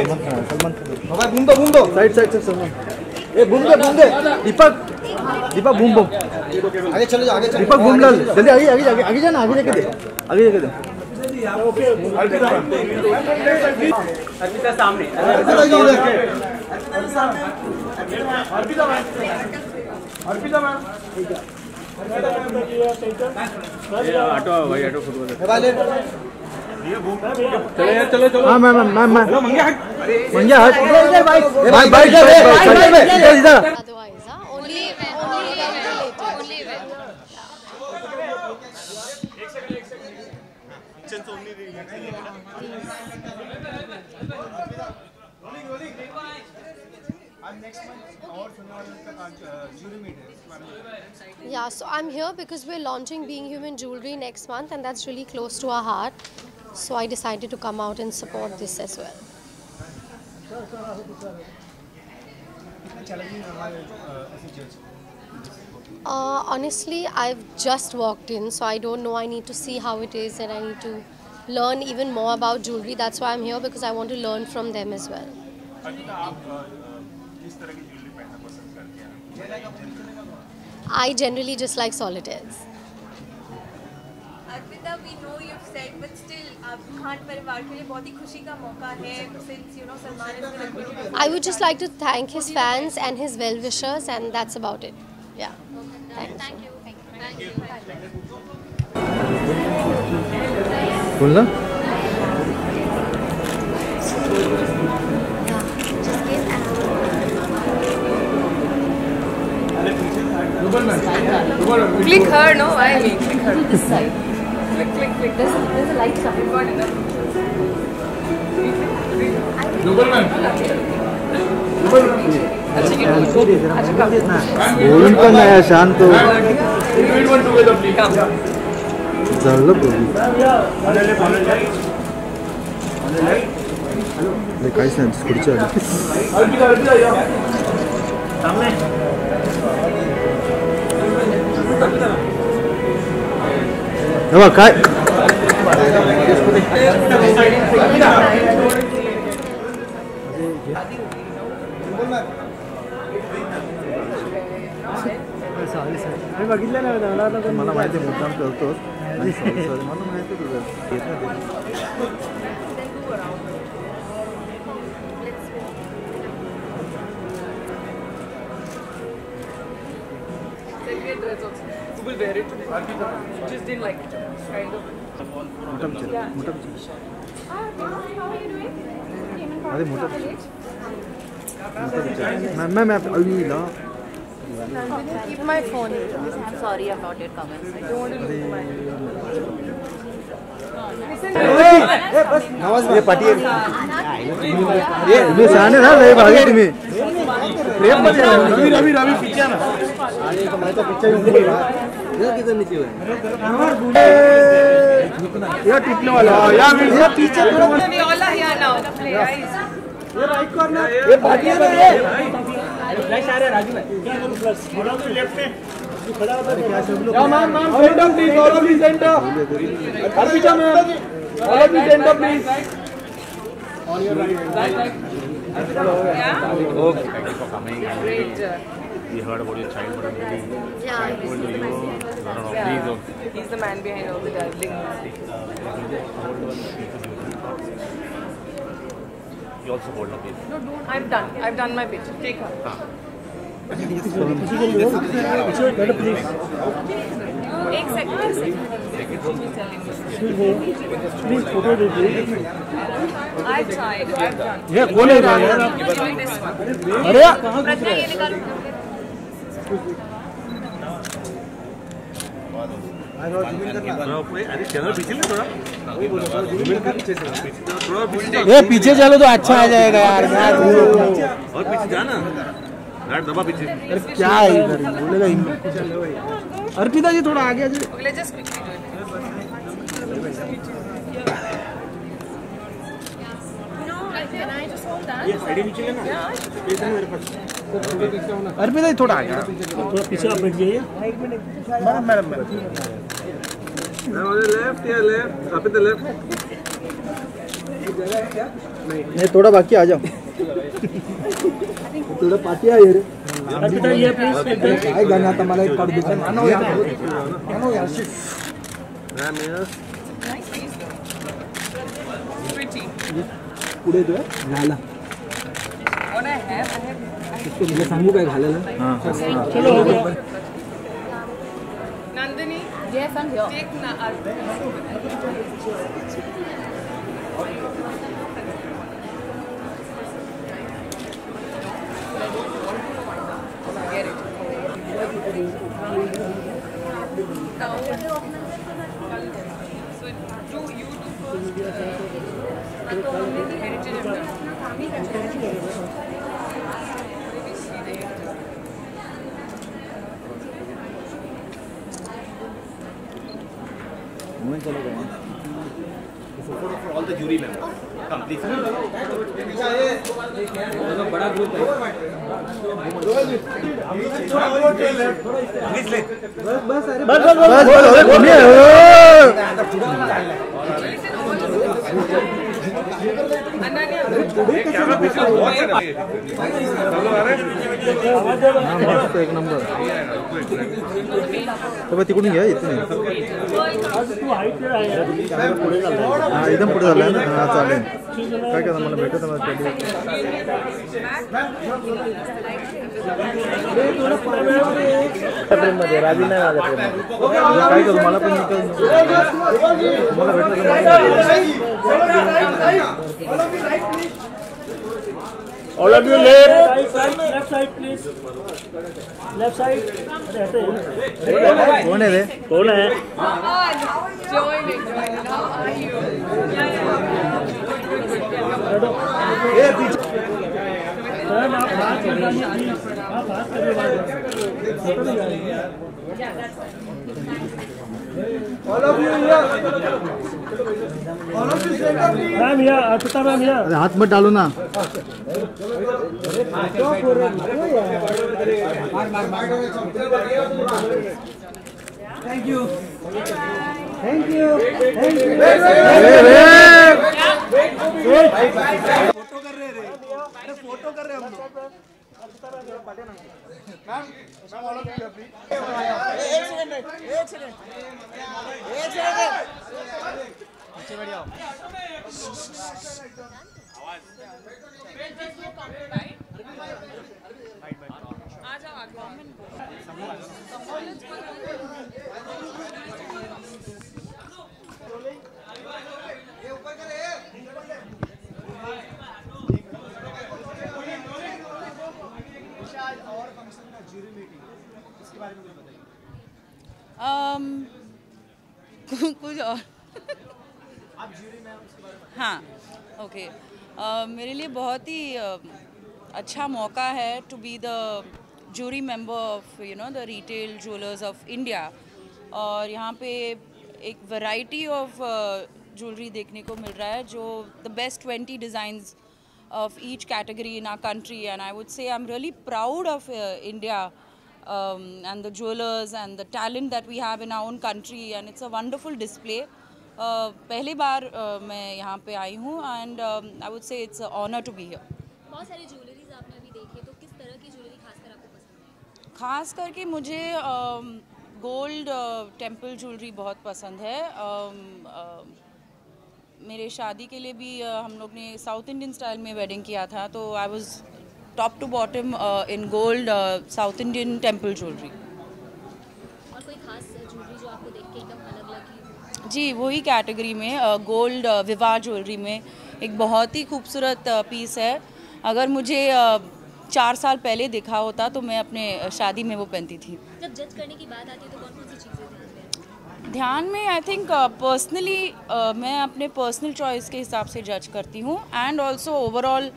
भाई घूम दो साइड सलमान ए घूम दे दीपक घूम आगे चलो दीपक घूम ला जल्दी आगे जाना आगे जाके दे ओके अर्पिता सामने अर्पिता मैम ऑटो फुटबॉल चलो हाँ मैम मंगिया हट भाई इधर Yeah, so I'm here because we're launching Being Human Jewelry next month, and that's really close to our heart. So I decided to come out and support this as well. Honestly, I've just walked in, so I don't know. I need to see how it is, and I need to learn even more about jewelry. That's why I'm here, because I want to learn from them as well. I generally just like solitaires. Arpita, we know you've said, but still, Khan परिवार के लिए बहुत ही खुशी का मौका है, since you know Salman is going to. I would just like to thank his fans and his well-wishers, and that's about it. Yeah. Thank you. बोलना Click her, no? I mean, click her. This side. Click. There's a light coming. Got it. बोलून पण नाही शांत झालं काहीच नाही खुर्ची काय मी बघितलं नाही मला माहिती मुद्दाम करतोस मला माहिती तुझं You will wear it today. Just didn't like it. Kind of. मोठा अरे मोठा मैं अभी ला Keep my phone. I'm sorry, I've not yet come inside. I don't want to lose my ये पार्टी ये तुम्ही शाने ना लय भागे तुम्ही प्रेम मध्ये रवि पीछे ना अरे मैं तो पीछे ही हूं ये किधर नीचे हुआ ये टूटने वाला ये पीछे थोड़ा we all are here now. Play, guys. ये राइट कॉर्नर ये पार्टी है ये फ्लैश आ रहा है राजू भाई क्या करूं प्लस बोलो तो लेफ्ट में खड़ा होता है क्या सब लोग ma'am centre please all of you centre Arpita ma'am all of you centre please on your right Yeah? Okay, thank you for coming. Great. We heard about your child, but really, Yeah, told you, yeah. please. He's the man behind all the dabbling. You also hold a please. No, don't. I've done my pitch. Take her. एक second please photo दीजिए I've tried. I've done. ये कौन है Doing this one. अरे प्रज्ञा ये निकालो. अरे चलो पीछे ले थोड़ा ये पीछे चलो तो अच्छा आ जाएगा यार और पीछे जाना गार्ड दबा पीछे अरे क्या है इधर बोलेगा अर्पिता जी थोड़ा आगे आ जाइए Okay, let's just quickly do it. No, can I just hold that? ये साइड नीचे लेना स्पेस है मेरे पास अर्पिता जी थोड़ा आगे थोड़ा पीछे आप बैठ जाइए मैडम लेफ्ट या लेफ्ट अभी तो लेफ्ट नहीं थोड़ा बाकी आ जाओ थोड़ा पार्टी आहे रे अर्पिता ये प्लीज काय गाणं आता मला एक काढू दे मानव यार पुढे तो घाला तुला सांगू काय घालायला नंदिनी टेक ना all the jury members. Come, please. बड़ा ग्रुप है. एक नंबर तिकडून घ्या इथे एकदम पुढे झालं ना हा चालेल काय करणार मला भेटत मध्ये राजी नाही काय करू मला पण मला भेटलं All of you left side please. Left side. कौन है रे कौन है? Join it. How are you? Sir आप बात करिए प्लीज. आप बात करिए फोटो नहीं आ रही है. All of you here. Ma'am यहाँ अर्पिता मैम यहाँ. हाथ मत डालो ना Thank you. फोटो कर रहे हम लोग मैम एक सेकंड पीछे बैठ जाओ कुछ और हाँ ओके मेरे लिए बहुत ही अच्छा मौका है to be the jury member of the retail jewellers of India और यहाँ पे एक वैरायटी ऑफ ज्वेलरी देखने को मिल रहा है जो the best 20 designs of each category in our country, and I would say I'm really proud of India and the jewelers and the talent that we have in our own country, and it's a wonderful display. पहली बार मैं यहाँ पे आई हूँ and I would say it's an honor to be here. बहुत सारी jewelleries आपने अभी देखी है, तो किस तरह की ज्वेलरी खासकर आपको पसंद है? खास करके मुझे गोल्ड टेम्पल ज्वेलरी बहुत पसंद है. मेरे शादी के लिए भी हम लोग ने साउथ इंडियन स्टाइल में वेडिंग किया था, तो I was top to bottom in gold South Indian temple jewellery. और कोई खास ज्वेलरी जो आपको देख के एकदम अलग लगी? जी वही कैटेगरी में गोल्ड विवाह ज्वेलरी में एक बहुत ही खूबसूरत पीस है. अगर मुझे 4 साल पहले देखा होता तो मैं अपने शादी में वो पहनती थी. जब जज करने की बात आती है तो कौन कौन सी चीज़ें ध्यान में आई थिंक पर्सनली मैं अपने पर्सनल चॉइस के हिसाब से जज करती हूँ, and also overall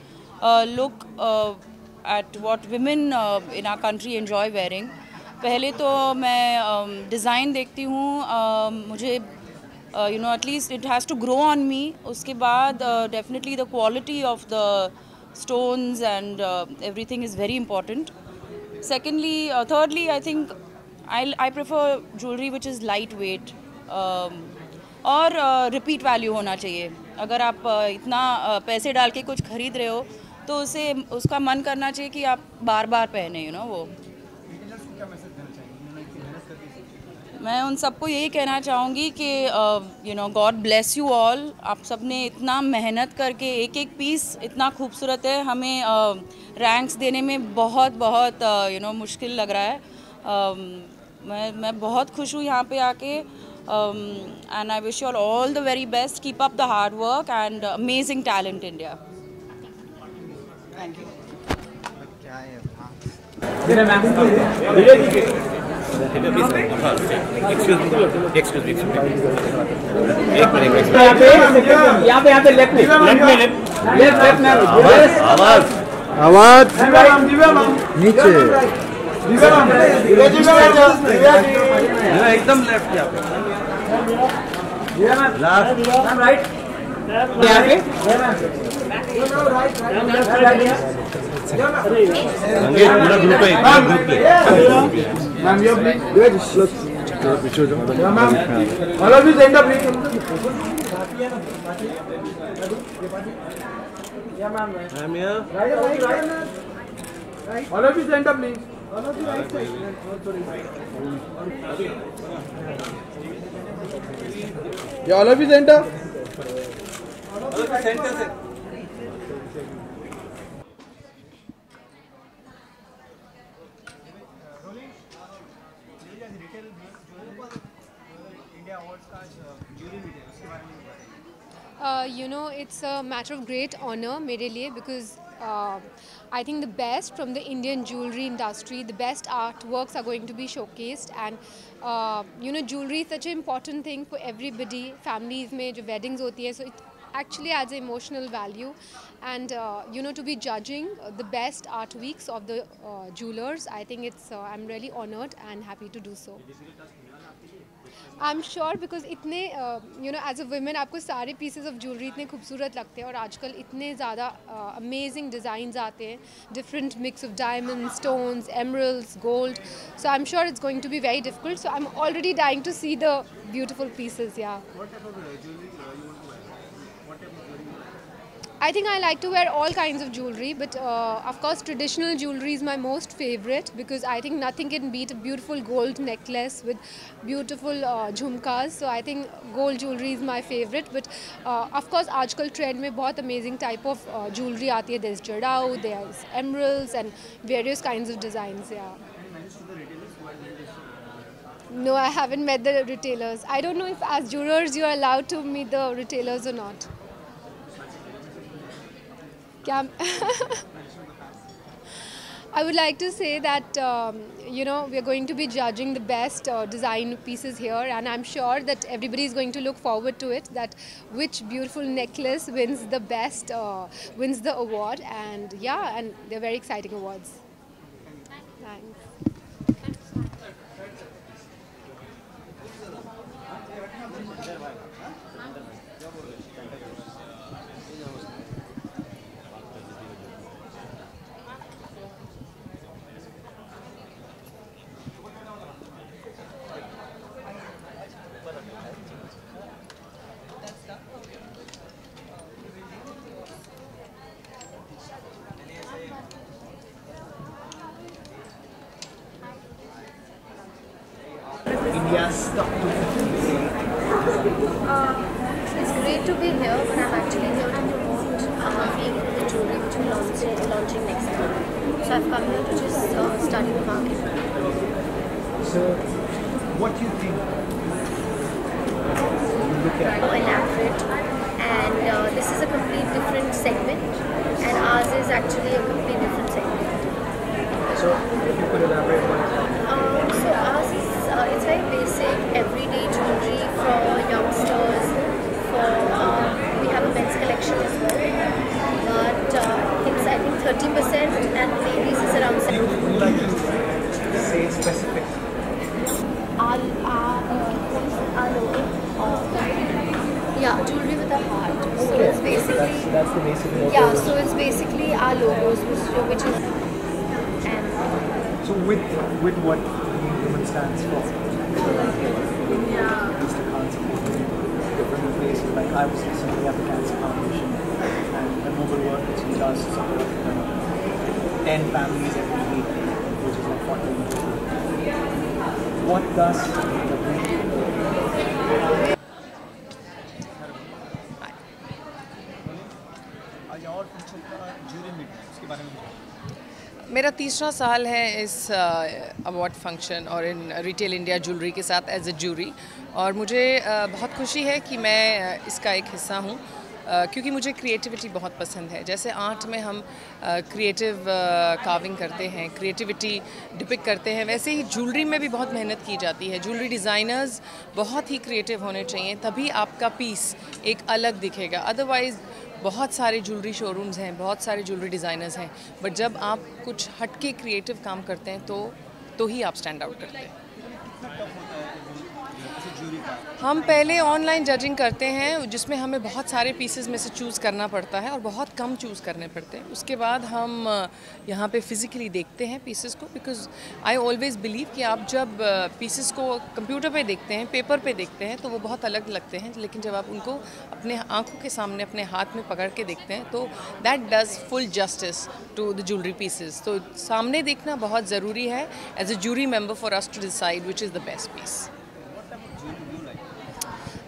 look at what women in our country enjoy wearing. पहले तो मैं डिज़ाइन देखती हूँ, मुझे at least it has to grow on me. उसके बाद definitely the quality of the stones and everything is very important. Secondly, thirdly, I think I prefer jewelry which is lightweight और repeat value होना चाहिए. अगर आप इतना पैसे डाल के कुछ खरीद रहे हो तो उसे उसका मन करना चाहिए कि आप बार बार पहने, यू नो। वो मैं उन सबको यही कहना चाहूँगी कि you know, God bless you all. आप सब ने इतना मेहनत करके एक एक पीस इतना खूबसूरत है। हमें रैंक्स देने में बहुत बहुत यू नो मुश्किल लग रहा है। मैं बहुत खुश हूँ यहाँ पे आके। And I wish you all the very best. Keep up the hard work and amazing talent India. Thank you. Excuse me. यहाँ पे लेफ्ट आवाज नीचे एकदम लेफ्ट यहाँ पे राइट यहाँ पूरा ग्रुप है। मैम यू प्लीज पीछे जाओ ma'am. Hello please end up yeah ma'am hello please end up please. Yeah hello please end up. You know, it's a matter of great honor मेरे लिए because I think the best from the Indian jewelry industry, the best artworks are going to be showcased, and you know, jewelry is such an important thing for everybody. Families में जो weddings होती है, so it actually adds emotional value, and you know, to be judging the best art weeks of the jewelers, I think it's I'm really honored and happy to do so. I'm sure because इतने you know, as a woman आपको सारे pieces of jewelry इतने खूबसूरत लगते हैं और आजकल इतने ज़्यादा amazing designs आते हैं, different mix of diamonds, stones, emeralds, gold. So I'm sure it's going to be very difficult. So I'm already dying to see the beautiful pieces. Yeah. What type of jewelry you want to wear? What type of jewelry? I think I like to wear all kinds of jewelry, but of course traditional jewelry is my most favorite because I think nothing can beat a beautiful gold necklace with beautiful jhumkas. So I think gold jewelry is my favorite. But of course आजकल trend में बहुत amazing type of jewelry आती है. There's jadao, there's emeralds and various kinds of designs. Yeah. No, I haven't met the retailers. I don't know if as jewelers you are allowed to meet the retailers or not. I would like to say that you know, we are going to be judging the best design pieces here, and I'm sure that everybody is going to look forward to it, that which beautiful necklace wins the best, wins the award. And yeah, and they're very exciting awards. Thanks. It's great to be here, but I'm actually here to promote the jewelry which we're launching next month. So I've come here to just study the market. So, what do you think? Elaborate, and this is a complete different segment, and ours is actually a complete different segment. So, if you could elaborate on it. So ours is it's very basic, everyday jewelry for youngsters. For we have a men's collection as well, but it's I think 30%, and ladies is around 70%. Would you like to say specific? Our logo. Yeah, jewelry with a heart. So it's basically That's the basic logo. yeah. So it's basically our logos, which is and So with what the movement stands for? Yeah. Just the concept of different places. Like I was recently at the Cancer Foundation and the noble work which he does to support 10 families every week, which is like 40 million. What does the breed? आज और कुछ jury meet है उसके बारे में मेरा तीसरा साल है इस अवार्ड फंक्शन और इन रिटेल इंडिया ज्वेलरी के साथ एज ए जूरी, और मुझे बहुत खुशी है कि मैं इसका एक हिस्सा हूँ, क्योंकि मुझे क्रिएटिविटी बहुत पसंद है। जैसे आर्ट में हम क्रिएटिव कार्विंग करते हैं, क्रिएटिविटी डिपिक्ट करते हैं, वैसे ही ज्वेलरी में भी बहुत मेहनत की जाती है। ज्वेलरी डिज़ाइनर्स बहुत ही क्रिएटिव होने चाहिए, तभी आपका पीस एक अलग दिखेगा। अदरवाइज़ बहुत सारे ज्वेलरी शोरूम्स हैं, बहुत सारे ज्वेलरी डिज़ाइनर्स हैं, बट जब आप कुछ हटके क्रिएटिव काम करते हैं तो ही आप स्टैंड आउट करते हैं। हम पहले ऑनलाइन जजिंग करते हैं, जिसमें हमें बहुत सारे पीसेस में से चूज़ करना पड़ता है और बहुत कम चूज़ करने पड़ते हैं। उसके बाद हम यहाँ पे फिज़िकली देखते हैं पीसेस को, बिकॉज आई ऑलवेज़ बिलीव कि आप जब पीसेस को कंप्यूटर पे देखते हैं, पेपर पे देखते हैं, तो वो बहुत अलग लगते हैं, लेकिन जब आप उनको अपने आँखों के सामने अपने हाथ में पकड़ के देखते हैं तो that does full justice to the jewellery pieces. तो सामने देखना बहुत ज़रूरी है as a jury member for us to decide which is the best piece.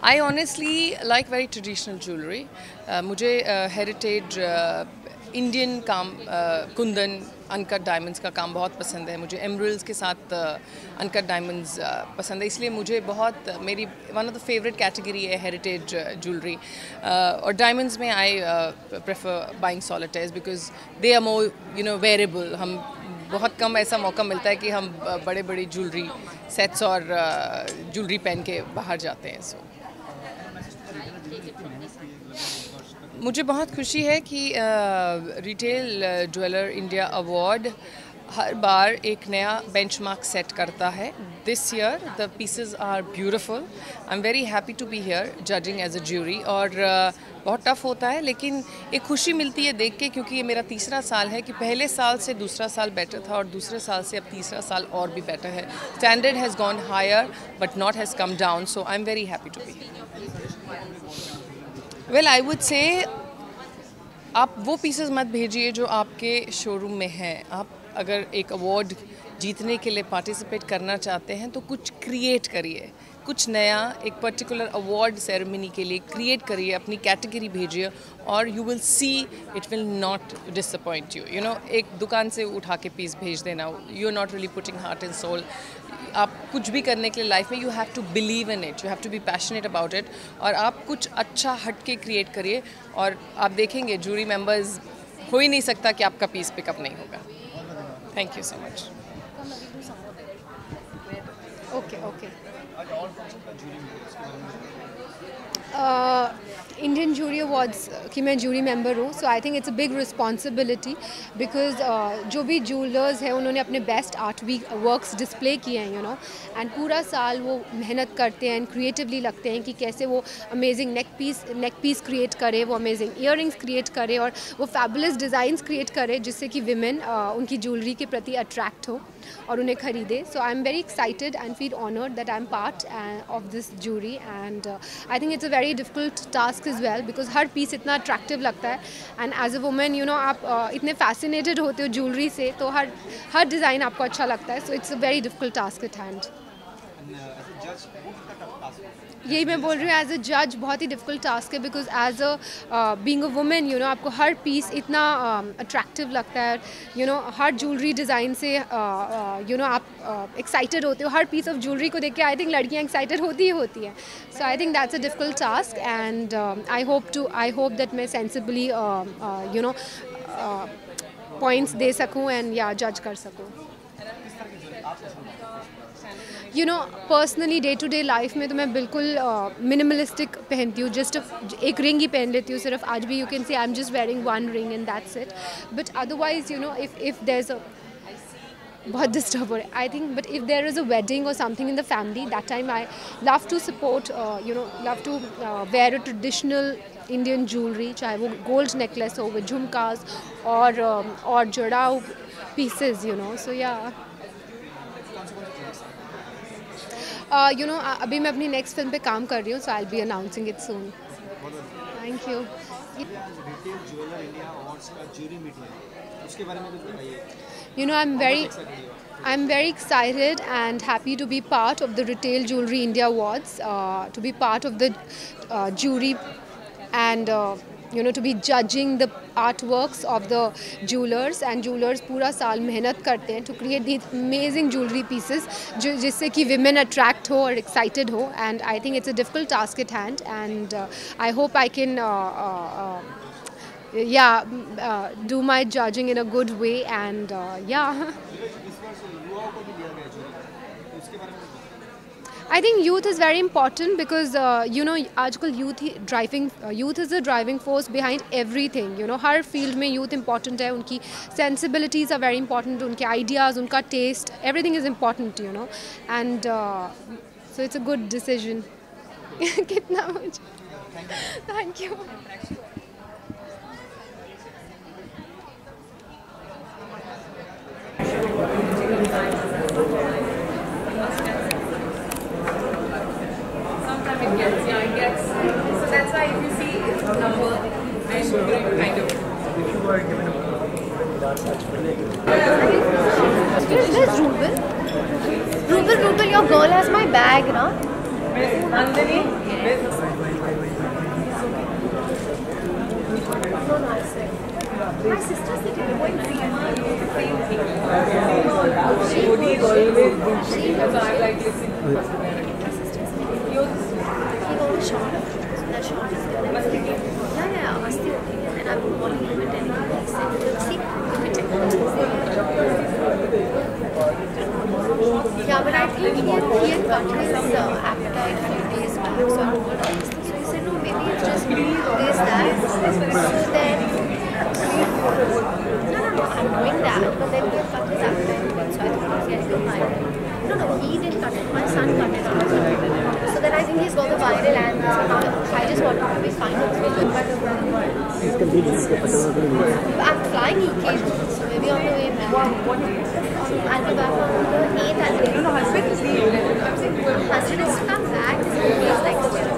I honestly like very traditional jewelry. मुझे heritage इंडियन काम, कुंदन, अनकट डायमंड्स का काम बहुत पसंद है। मुझे एमरल्ड्स के साथ अनकट डायमंड्स पसंद है, इसलिए मुझे बहुत मेरी one of the favourite category है हेरिटेज ज्वेलरी। और डायमंड्स में I prefer buying solitaires because they are more wearable. हम बहुत कम ऐसा मौका मिलता है कि हम बड़े बड़े ज्वेलरी सेट्स और ज्वेलरी पहन के बाहर जाते हैं। सो मुझे बहुत खुशी है कि रिटेल ज्वेलर इंडिया अवार्ड हर बार एक नया बेंचमार्क सेट करता है। This year the pieces are beautiful. I am very happy to be here judging as a jury. और बहुत टफ होता है, लेकिन एक खुशी मिलती है देख के, क्योंकि ये मेरा तीसरा साल है कि पहले साल से दूसरा साल बेटर था और दूसरे साल से अब तीसरा साल और भी बेटर है। Standard has gone higher but not has come down, so I am very happy to be here. Well I would say आप वो पीसेस मत भेजिए जो आपके शोरूम में हैं। आप अगर एक अवार्ड जीतने के लिए पार्टिसिपेट करना चाहते हैं तो कुछ क्रिएट करिए, कुछ नया एक पर्टिकुलर अवार्ड सेरेमनी के लिए क्रिएट करिए, अपनी कैटेगरी भेजिए और you will see it will not disappoint you. You know, एक दुकान से उठा के पीस भेज देना, you are not really putting heart and soul. आप कुछ भी करने के लिए लाइफ में you have to believe in it, you have to be passionate about it, और आप कुछ अच्छा हट के क्रिएट करिए और आप देखेंगे जूरी मेंबर्स हो ही नहीं सकता कि आपका पीस पिकअप नहीं होगा। Thank you so much. Okay Indian jury awards की मैं जूरी मेंबर हूँ, so I think it's a big responsibility because जो भी ज्वेलर्स हैं उन्होंने अपने बेस्ट आर्ट वर्क्स डिस्प्ले किए हैं, यू नो, एंड पूरा साल वो मेहनत करते हैं एंड क्रिएटिवली लगते हैं कि कैसे वो अमेजिंग नेक पीस क्रिएट करे, वो अमेजिंग ईयरिंग्स क्रिएट करे और वो फैबुलस डिज़ाइंस क्रिएट करे जिससे कि विमेन उनकी ज्वेलरी के प्रति अट्रैक्ट हो और उन्हें खरीदे। So I am very excited and feel honoured that I am part of this jury, and I think it's a very difficult task as well because हर पीस इतना अट्रैक्टिव लगता है and as a women you know आप इतने fascinated होते हो jewellery से, तो हर डिज़ाइन आपको अच्छा लगता है। So it's a very difficult task at hand. यही मैं बोल रही हूँ, एज अ जज बहुत ही डिफिकल्ट टास्क है because as a being a women you know आपको हर पीस इतना अट्रैक्टिव लगता है, यू नो हर ज्वेलरी डिज़ाइन से यू नो आप एक्साइटेड होते हो। हर पीस ऑफ ज्वेलरी को देख के आई थिंक लड़कियाँ एक्साइटेड होती ही होती हैं। So I think that's a difficult task and I hope that मैं सेंसिबली यू नो पॉइंट्स दे सकूँ एंड या जज कर सकूँ। You know personally day to day life में तो मैं बिल्कुल मिनिमलिस्टिक पहनती हूँ, जस्ट एक रिंग ही पहन लेती हूँ सिर्फ। आज भी you can say I am just wearing one ring and that's it, but otherwise you know if there is a बहुत डिस्टर्ब हो रहा है I think, but if there is a wedding और something in the family that time I love to support you know love to wear a traditional Indian jewellery, चाहे वो gold necklace हो with jhumkas और जड़ाऊ pieces, you know. So yeah You know, अभी मैं अपनी next film पे काम कर रही हूँ, so I'll be announcing it soon. Thank you. Retail jeweller India awards का जूरी मीटिंग है, उसके बारे में कुछ बताइए. You know, I'm very excited and happy to be part of the Retail Jewelry India Awards, to be part of the jury and you know, to be judging the artworks of the jewelers, and jewelers पूरा साल मेहनत करते हैं to create these amazing jewelry pieces जिससे कि women attract हो और excited हो, and I think it's a difficult task at hand, and I hope I can do my judging in a good way, and yeah. I think youth is very important because you know, आजकल youth is the driving force behind everything. You know, her field में youth important है, उनकी sensibilities are very important, उनके ideas, उनका taste, everything is important, you know, and so it's a good decision. कितना मुझे? Thank you. It gets. So that's why if you see it's a number and kind of. Where's Rubel? Rubel, your girl has my bag, na? Nandini? No, I said. My sister's sitting going to see her. Same thing. So I like listening. Shot. That shot is there. Yeah, Masti okay. And I'm calling him and telling him, he said, see, yeah, but I think he had cut his appetite a few days back, so I told him, so he said, no, maybe it's just this, that. So then, no, I'm doing that, but then he had cut his appetite, so I thought he was getting viral. No, he didn't cut it, my son cut it out. So then I think he's got the viral, and I just want him to be fine. I'm flying EK, so maybe on the way back. I'll be back on the 8th and 8th. No, husband is leaving. Husband is to come back. This is next year.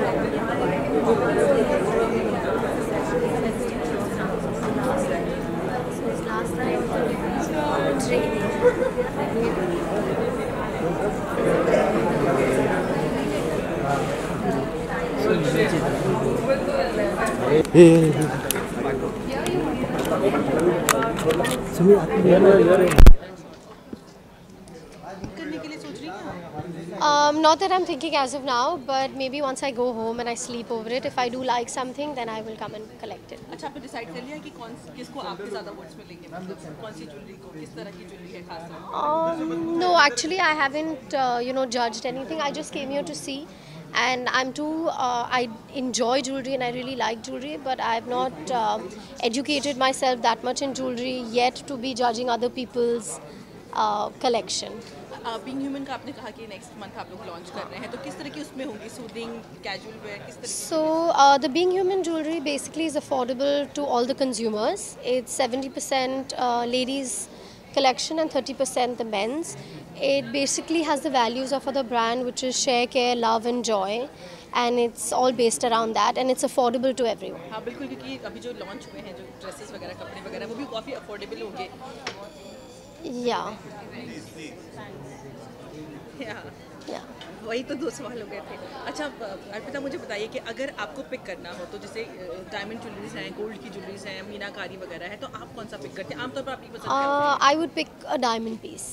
So his last time, training. Not that I'm thinking as of now, but maybe once I go home and I sleep over it, if I do like something, then I will come and collect it. अच्छा, आपने decide कर लिया कि किसको आपके ज़्यादा votes मिलेंगे, मतलब कौन सी ज्वेलरी को, किस तरह की ज्वेलरी है खास? No, actually I haven't you know, judged anything. I just came here to see, and I'm too I enjoy jewelry and I really like jewelry, but I have not educated myself that much in jewelry yet to be judging other people's collection. Being Human का आपने कहा कि next month आप लोग launch कर रहे हैं, तो किस तरह की उसमें होंगी, सूदिंग, casual wear, किस तरह की? So the Being Human jewelry basically is affordable to all the consumers. It's 70% ladies collection and 30% the men's. It basically has the values of the brand, which is share, care, love and joy, and it's all based around that, and it's affordable to everyone. हाँ बिल्कुल, क्योंकि अभी जो launch हुए हैं, जो dresses वगैरह, कपड़े वगैरह, वो भी काफ़ी affordable होंगे. Yeah. वही तो दो सवाल हो गए थे. अच्छा अर्पिता, मुझे बताइए कि अगर आपको पिक करना हो, तो जैसे डायमंड ज्वेलरीज हैं, गोल्ड की ज्वेलरीज हैं, मीनाकारी वगैरह है, तो आप कौन सा पिक करते हैं? आमतौर पर आप पसंद करते हैं? I would pick a diamond piece.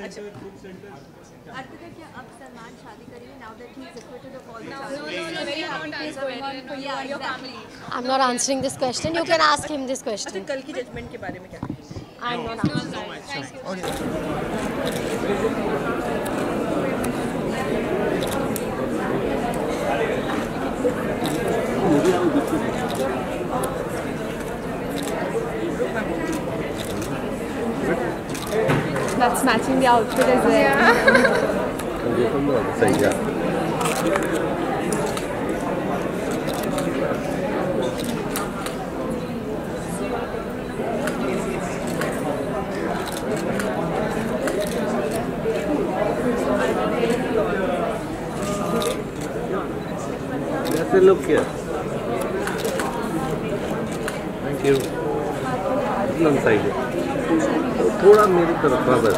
अच्छा अर्पिता, क्या अब सलमान शादी करेंगे now that he is acquitted of all the charges? No, very happy things going on for you and your family. I'm not answering this question. You can ask him this question. अच्छा, कल की judgement के बारे में क्या? I'm not answering. That's matching the outfit as well. Say look here. Thank you. One side. थोड़ा मेरी तरफ था बस.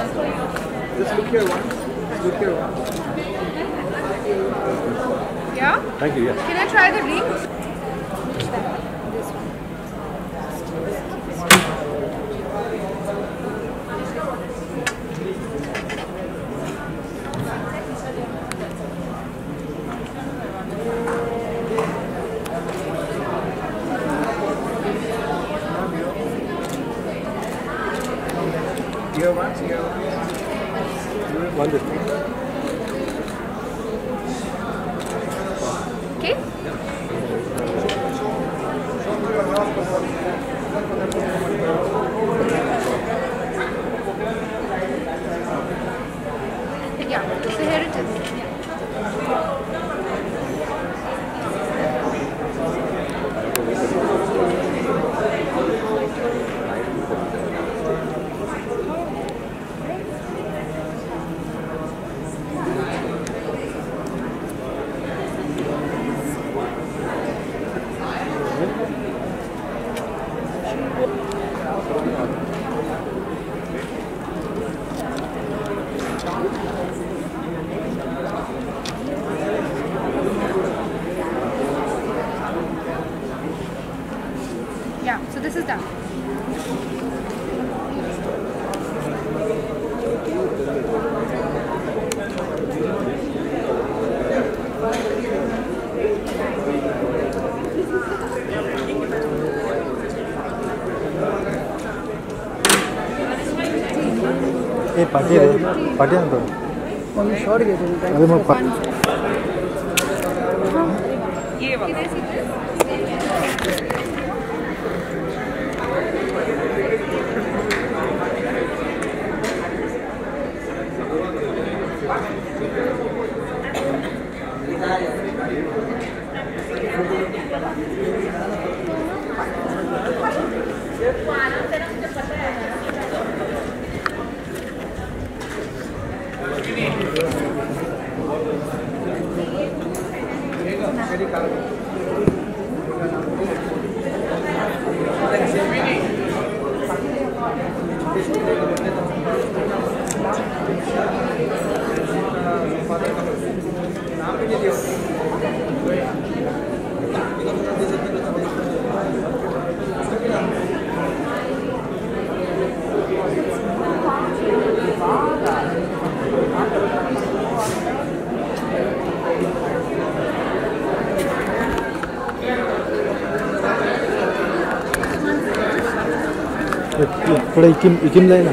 Just look here once. Look here once. Yeah? Thank you. Yeah. Can I try the ring? Here once, here once. Wonderful. Okay. Yeah, so here it is. Yeah, so this is done. A party uncle Short get it. अरे मैं ये वाला थोड़ा इकिम लेना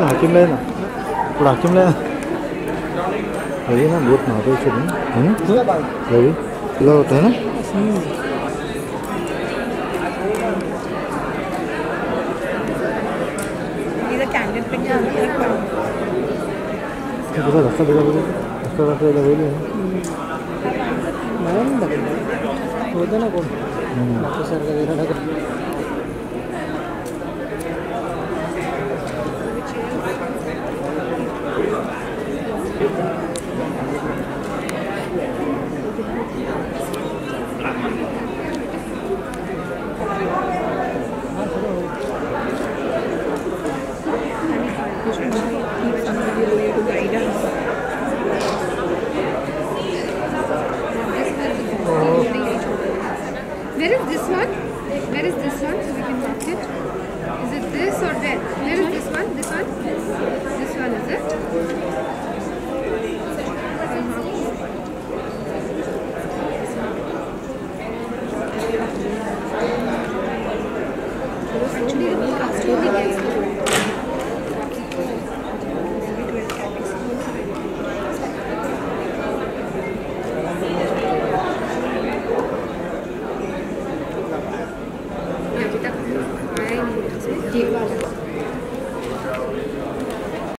हकीम लेना थोड़ा हकीम लेना लगी ना बहुत नहाते लगी खुला होता है ना रास्ता लगे होता ना कोण सर